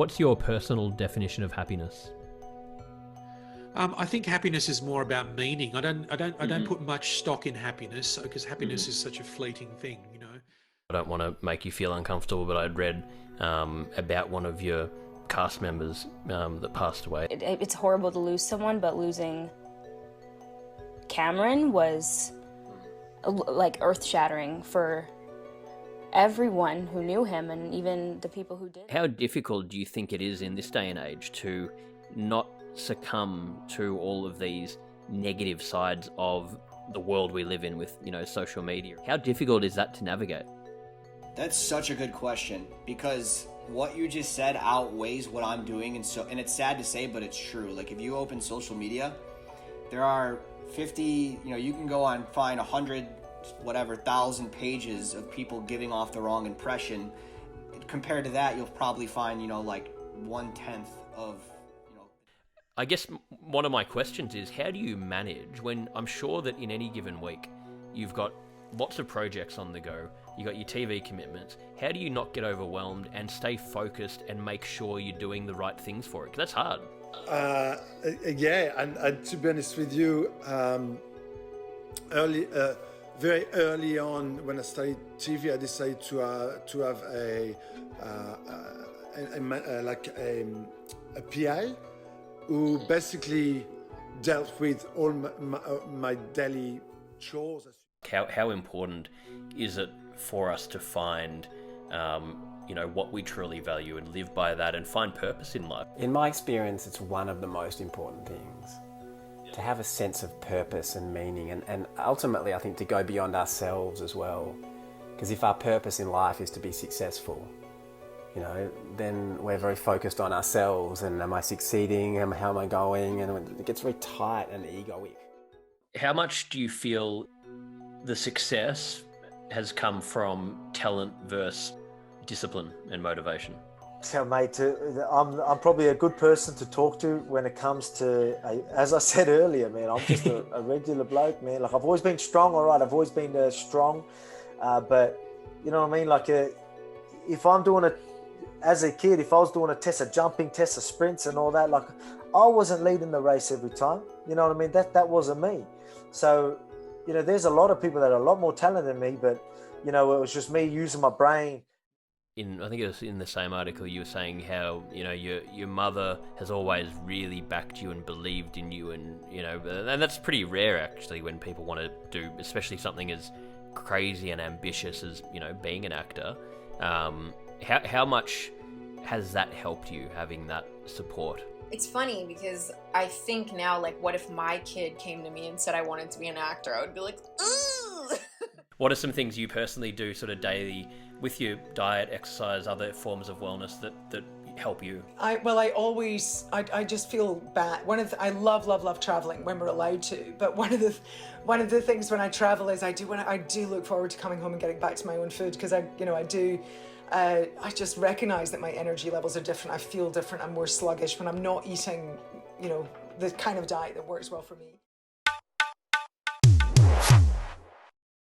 what's your personal definition of happiness? I think happiness is more about meaning. I don't put much stock in happiness because happiness is such a fleeting thing, you know. I don't want to make you feel uncomfortable, but I'd read about one of your cast members that passed away. It's horrible to lose someone, but losing Cameron was like earth-shattering for everyone who knew him and even the people who did. How difficult do you think it is in this day and age to not succumb to all of these negative sides of the world we live in with, you know, social media? How difficult is that to navigate? That's such a good question, because what you just said outweighs what I'm doing, and it's sad to say, but it's true. Like, if you open social media, there are 50, you can go on, find 100,000 pages of people giving off the wrong impression. Compared to that, you'll probably find, like 1/10 of. I guess one of my questions is, how do you manage when I'm sure that in any given week you've got lots of projects on the go, you got your TV commitments. How do you not get overwhelmed and stay focused and make sure you're doing the right things for it? 'Cause that's hard. And to be honest with you, very early on when I started TV, I decided to have a PI who basically dealt with all my daily chores. How important is it for us to find, what we truly value and live by that and find purpose in life? In my experience, it's one of the most important things. To have a sense of purpose and meaning, and ultimately I think to go beyond ourselves as well. Because if our purpose in life is to be successful, then we're very focused on ourselves and am I succeeding, how am I going, and it gets very tight and egoic. How much do you feel the success has come from talent versus discipline and motivation? So, mate, I'm probably a good person to talk to when it comes to, as I said earlier, man, I'm just a regular bloke, man. Like, I've always been strong, all right, I've always been strong, but you know what I mean? Like, if I'm doing as a kid, if I was doing a test of jumping, test of sprints and all that, like, I wasn't leading the race every time. You know what I mean? That wasn't me. So, there's a lot of people that are a lot more talented than me, but, it was just me using my brain. I think it was in the same article you were saying how, your mother has always really backed you and believed in you, and that's pretty rare actually when people want to do, especially something as crazy and ambitious as, being an actor. How much has that helped you, having that support? It's funny because I think now, like, what if my kid came to me and said I wanted to be an actor? I would be like, ooh! What are some things you personally do sort of daily with your diet, exercise, other forms of wellness that help you? I just feel bad. I love traveling when we're allowed to, but one of the things when I travel is I do look forward to coming home and getting back to my own food, because I just recognize that my energy levels are different. I feel different. I'm more sluggish when I'm not eating, the kind of diet that works well for me.